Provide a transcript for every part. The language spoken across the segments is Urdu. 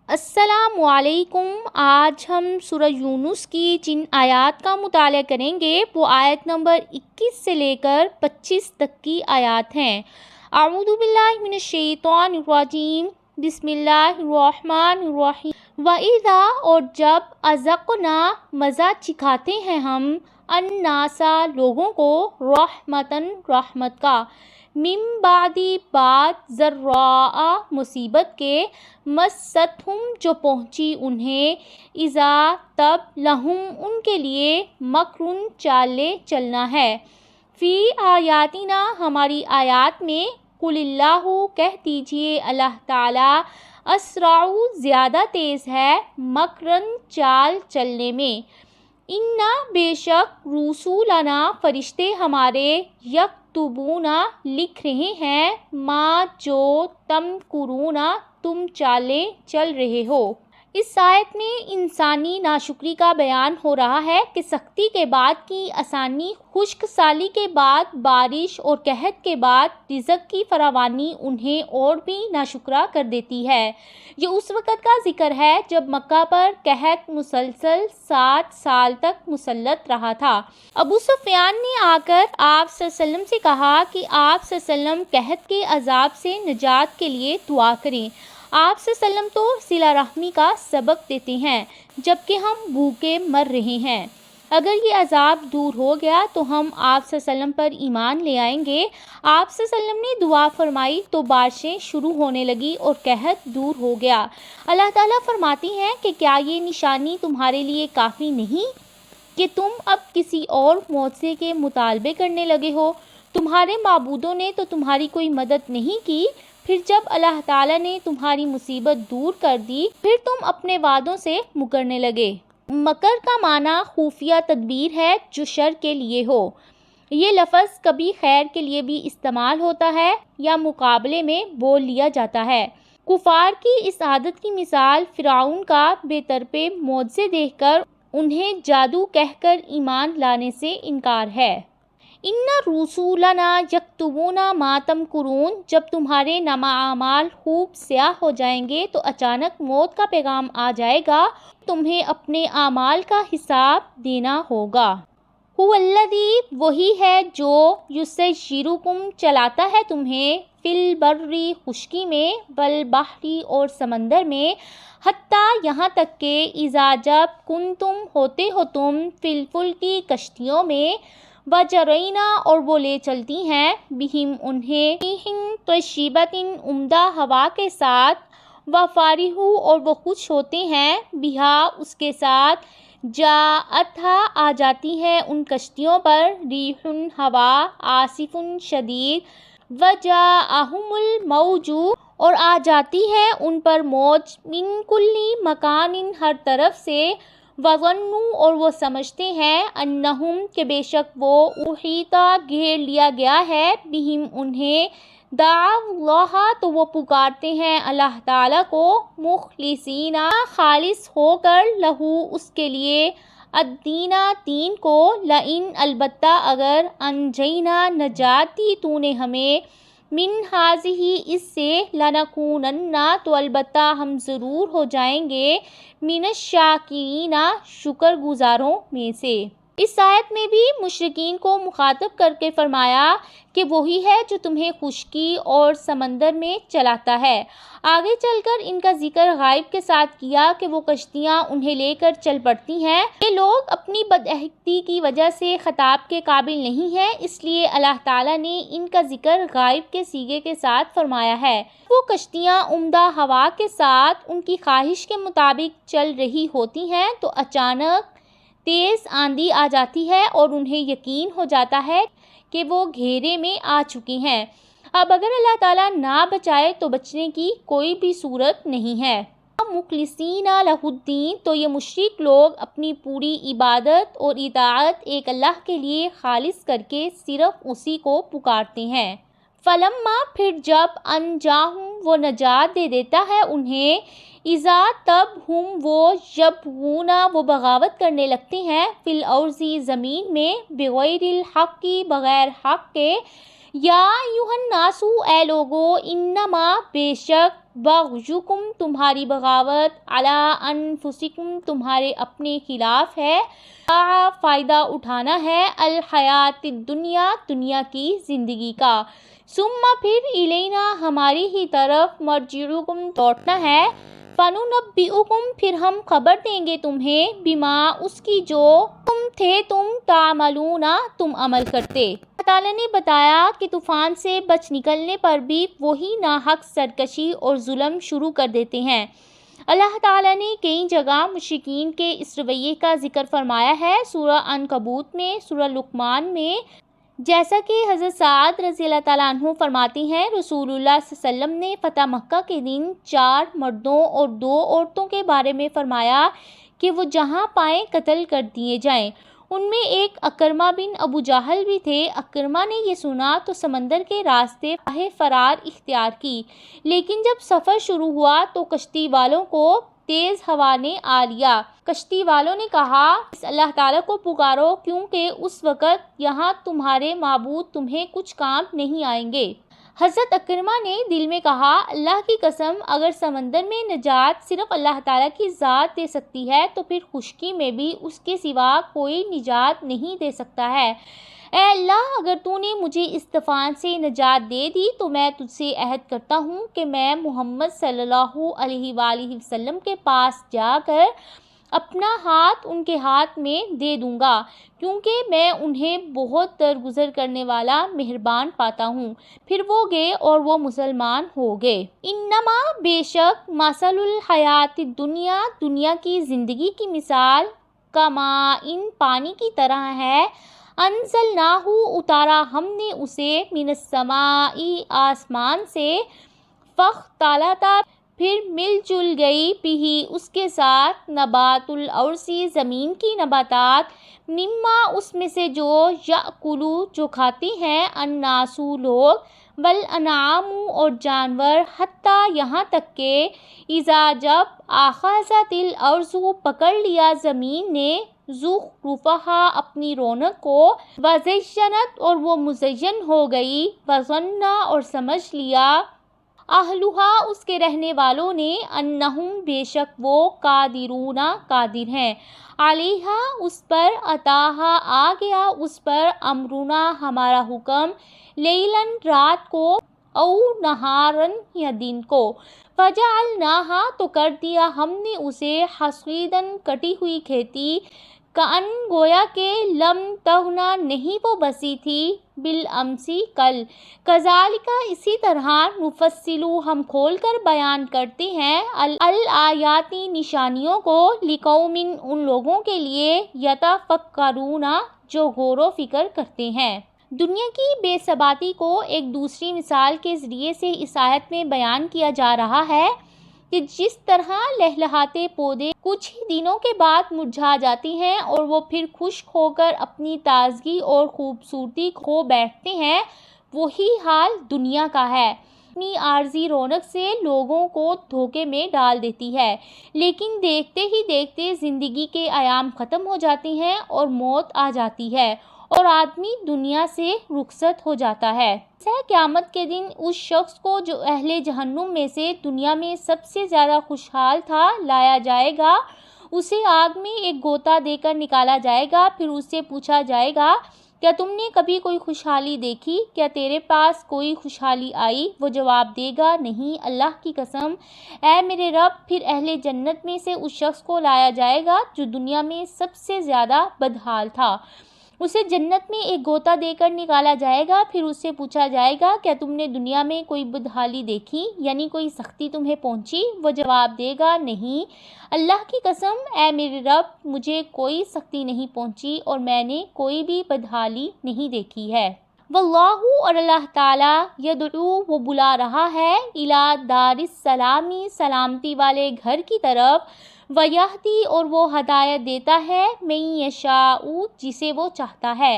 السلام علیکم۔ آج ہم سورہ یونس کی جن آیات کا مطالعہ کریں گے وہ آیت نمبر 21 سے لے کر 25 تک کی آیات ہیں۔ اعوذ باللہ من الشیطان الرجیم، بسم اللہ الرحمن الرحیم۔ وَإِذَا اور جب أَذَقْنَا مزہ چکھاتے ہیں ہم النَّاسَ لوگوں کو رحمتاً رحمت کا، من بعد بعد ضراء مصیبت کے، مستہم جو پہنچی انہیں، اذا تب لہم ان کے لیے مکرن چالے چلنا ہے، فی آیاتنا ہماری آیات میں، قل اللہ کہہ دیجئے اللہ تعالیٰ، اسرع زیادہ تیز ہے، مکرن چال چلنے میں، انا بے شک رسولنا فرشتے ہمارے، یکتبون لکھ رہے ہیں، ما جو تمکرون تم چالیں چل رہے ہو۔ اس آیت میں انسانی ناشکری کا بیان ہو رہا ہے کہ سختی کے بعد کی آسانی، خشک سالی کے بعد بارش اور قحط کے بعد رزق کی فراوانی انہیں اور بھی ناشکرا کر دیتی ہے۔ یہ اس وقت کا ذکر ہے جب مکہ پر قحط مسلسل 7 سال تک مسلط رہا تھا۔ ابو سفیان نے آ کر آپ صلی اللہ علیہ وسلم سے کہا کہ آپ صلی اللہ علیہ وسلم قحط کے عذاب سے نجات کے لیے دعا کریں۔ آپ صلی اللہ علیہ وسلم تو صلہ رحمی کا سبق دیتے ہیں جبکہ ہم بھوکے مر رہے ہیں، اگر یہ عذاب دور ہو گیا تو ہم آپ صلی اللہ علیہ وسلم پر ایمان لے آئیں گے۔ آپ صلی اللہ علیہ وسلم نے دعا فرمائی تو بارشیں شروع ہونے لگی اور قحط دور ہو گیا۔ اللہ تعالیٰ فرماتی ہیں کہ کیا یہ نشانی تمہارے لیے کافی نہیں کہ تم اب کسی اور معجزے کے مطالبے کرنے لگے ہو؟ تمہارے معبودوں نے تو تمہاری کوئی مدد نہیں کی، پھر جب اللہ تعالیٰ نے تمہاری مصیبت دور کر دی پھر تم اپنے وعدوں سے مکرنے لگے۔ مکر کا معنی خفیہ تدبیر ہے جو شر کے لیے ہو۔ یہ لفظ کبھی خیر کے لیے بھی استعمال ہوتا ہے یا مقابلے میں بول لیا جاتا ہے۔ کفار کی اس عادت کی مثال فرعون کا بے طرفِ معجزے دیکھ کر انہیں جادو کہہ کر ایمان لانے سے انکار ہے۔ ان رسولنا یکتبون ما تمکرون، جب تمہارے نامہ اعمال خوب سیاہ ہو جائیں گے تو اچانک موت کا پیغام آ جائے گا، تمہیں اپنے اعمال کا حساب دینا ہوگا۔ هو الذی وہی ہے جو یسیرکم چلاتا ہے تمہیں، فی البر خشکی میں، والبحر اور سمندر میں، حتیٰ یہاں تک کہ اذا جب کنتم ہوتے ہو تم، فی الفلک کشتیوں میں، وجرینا اور وہ لے چلتی ہیں، بہم انہیں، طیبۃ عمدہ ہوا کے ساتھ، وفارح اور وہ خوش ہوتے ہیں، بہا اس کے ساتھ، جاءتھا آ جاتی ہے ان کشتیوں پر، ریح ہوا، عاصف شدید، وجاءہم الموج اور آ جاتی ہے ان پر موج، من کل مکان ہر طرف سے، وظنوا اور وہ سمجھتے ہیں، انہم کہ بے شک وہ، احیط گھیر لیا گیا ہے، بہم انہیں، دعوا اللہ تو وہ پکارتے ہیں اللہ تعالیٰ کو، مخلصین خالص ہو کر، لہو اس کے لیے، الدین دین کو، لئن البتہ اگر، انجینا نجات دی تو نے ہمیں، من ہذہ اس سے، لنکونن تو البتہ ہم ضرور ہو جائیں گے، من الشاکرین شکر گزاروں میں سے۔ اس آیت میں بھی مشرکین کو مخاطب کر کے فرمایا کہ وہی ہے جو تمہیں خشکی اور سمندر میں چلاتا ہے۔ آگے چل کر ان کا ذکر غائب کے ساتھ کیا کہ وہ کشتیاں انہیں لے کر چل پڑتی ہیں۔ یہ لوگ اپنی بدعہدی کی وجہ سے خطاب کے قابل نہیں ہیں، اس لیے اللہ تعالیٰ نے ان کا ذکر غائب کے صیغے کے ساتھ فرمایا ہے۔ وہ کشتیاں عمدہ ہوا کے ساتھ ان کی خواہش کے مطابق چل رہی ہوتی ہیں تو اچانک تیز آندھی آ جاتی ہے اور انہیں یقین ہو جاتا ہے کہ وہ گھیرے میں آ چکی ہیں۔ اب اگر اللہ تعالیٰ نہ بچائے تو بچنے کی کوئی بھی صورت نہیں ہے۔ مخلصین لہ الدین تو یہ مشرک لوگ اپنی پوری عبادت اور اطاعت ایک اللہ کے لیے خالص کر کے صرف اسی کو پکارتے ہیں۔ فلما پھر جب، انجاہم وہ نجات دے دیتا ہے انہیں، اذا تب ہم وہ، یبغون وہ بغاوت کرنے لگتے ہیں، فی الارض زمین میں، بغیر الحق بغیر حق کے، یا ایھا الناسو اے لوگو انما بے شک بغیکم تمہاری بغاوت علی انفسکم تمہارے اپنے خلاف ہے، فائدہ اٹھانا ہے الحیات الدنیا دنیا کی زندگی کا، ثم پھر الینا ہماری ہی طرف مرجعکم لوٹنا ہے، فننبئکم پھر ہم خبر دیں گے تمہیں بما اس کی جو تم تعملون تم عمل کرتے۔ اللہ تعالیٰ نے بتایا کہ طوفان سے بچ نکلنے پر بھی وہی ناحق سرکشی اور ظلم شروع کر دیتے ہیں۔ اللہ تعالیٰ نے کئی جگہ مشرکین کے اس رویے کا ذکر فرمایا ہے، سورہ عنکبوت میں، سورہ لقمان میں، جیسا کہ حضرت سعد رضی اللہ تعالیٰ عنہ فرماتی ہیں، رسول اللہ صلی اللہ علیہ وسلم نے فتح مکہ کے دن 4 مردوں اور 2 عورتوں کے بارے میں فرمایا کہ وہ جہاں پائیں قتل کر دیے جائیں۔ ان میں ایک اکرمہ بن ابو جہل بھی تھے۔ اکرمہ نے یہ سنا تو سمندر کے راستے راہ فرار اختیار کی، لیکن جب سفر شروع ہوا تو کشتی والوں کو تیز ہوا نے آ لیا۔ کشتی والوں نے کہا، اس اللہ تعالیٰ کو پکارو کیونکہ اس وقت یہاں تمہارے معبود تمہیں کچھ کام نہیں آئیں گے۔ حضرت اکرمہ نے دل میں کہا، اللہ کی قسم اگر سمندر میں نجات صرف اللہ تعالیٰ کی ذات دے سکتی ہے تو پھر خشکی میں بھی اس کے سوا کوئی نجات نہیں دے سکتا ہے۔ اے اللہ، اگر تو نے مجھے اس طوفان سے نجات دے دی تو میں تجھ سے عہد کرتا ہوں کہ میں محمد صلی اللہ علیہ وآلہ وسلم کے پاس جا کر اپنا ہاتھ ان کے ہاتھ میں دے دوں گا، کیونکہ میں انہیں بہت درگزر کرنے والا مہربان پاتا ہوں۔ پھر وہ گئے اور وہ مسلمان ہو گئے۔ انما بے شک مثل الحیات الدنیا دنیا کی زندگی کی مثال کماء پانی کی طرح ہے، انزلناہ اتارا ہم نے اسے من السماء آسمان سے، فاختلط پھر مل جل گئی بھی اس کے ساتھ نبات الارض زمین کی نباتات، مما اس میں سے جو یاکلو جو کھاتی ہیں الناس لوگ، والانعام اور جانور، حتیٰ یہاں تک کہ اذا جب اخذت الارض پکڑ لیا زمین نے، زخرفہا اپنی رونق کو، وزینت اور وہ مزین ہو گئی، وظن اور سمجھ لیا، اہلھا اس کے رہنے والوں نے، انہم بے شک وہ، قادرون قادر ہیں، علیہا اس پر، اتاہا آ گیا اس پر، امرنا ہمارا حکم، لیلاً رات کو، او نہاراً یا دن کو، فجعلناہا تو کر دیا ہم نے اسے، حصیداً کٹی ہوئی کھیتی، کأن گویا کہ لم تغنا نہیں وہ بسی تھی، بالامس کل، کذالک اسی طرح، نفصل ہم کھول کر بیان کرتے ہیں، الآیات نشانیوں کو، لقوم ان لوگوں کے لیے، یتفکرون جو غور و فکر کرتے ہیں۔ دنیا کی بے ثباتی کو ایک دوسری مثال کے ذریعے سے اس آیت میں بیان کیا جا رہا ہے کہ جس طرح لہلہاتے پودے کچھ ہی دنوں کے بعد مرجھا جاتی ہیں اور وہ پھر خشک ہو کر اپنی تازگی اور خوبصورتی کھو بیٹھتے ہیں، وہی حال دنیا کا ہے، اپنی عارضی رونق سے لوگوں کو دھوکے میں ڈال دیتی ہے، لیکن دیکھتے ہی دیکھتے زندگی کے ایام ختم ہو جاتے ہیں اور موت آ جاتی ہے اور آدمی دنیا سے رخصت ہو جاتا ہے۔ قیامت کے دن اس شخص کو جو اہل جہنم میں سے دنیا میں سب سے زیادہ خوشحال تھا لایا جائے گا، اسے آگ میں ایک غوطہ دے کر نکالا جائے گا، پھر اس سے پوچھا جائے گا، کیا تم نے کبھی کوئی خوشحالی دیکھی؟ کیا تیرے پاس کوئی خوشحالی آئی؟ وہ جواب دے گا، نہیں، اللہ کی قسم اے میرے رب۔ پھر اہل جنت میں سے اس شخص کو لایا جائے گا جو دنیا میں سب سے زیادہ بدحال تھا، اسے جنت میں ایک غوطہ دے کر نکالا جائے گا، پھر اس سے پوچھا جائے گا، کیا تم نے دنیا میں کوئی بدحالی دیکھی، یعنی کوئی سختی تمہیں پہنچی؟ وہ جواب دے گا، نہیں، اللہ کی قسم اے میرے رب، مجھے کوئی سختی نہیں پہنچی اور میں نے کوئی بھی بدحالی نہیں دیکھی ہے۔ واللہ اور اللہ تعالیٰ، یدعو وہ بلا رہا ہے، الی دار السلام سلامتی والے گھر کی طرف، ویہدی اور وہ ہدایت دیتا ہے، من یشاء جسے وہ چاہتا ہے،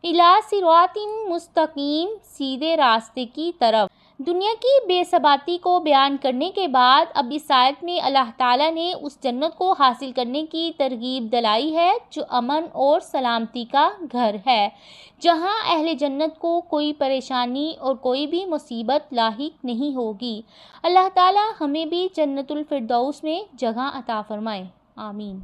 الی صراط مستقیم سیدھے راستے کی طرف۔ دنیا کی بے ثباتی کو بیان کرنے کے بعد اب اس آیت میں اللہ تعالیٰ نے اس جنت کو حاصل کرنے کی ترغیب دلائی ہے جو امن اور سلامتی کا گھر ہے، جہاں اہل جنت کو کوئی پریشانی اور کوئی بھی مصیبت لاحق نہیں ہوگی۔ اللہ تعالیٰ ہمیں بھی جنت الفردوس میں جگہ عطا فرمائے، آمین۔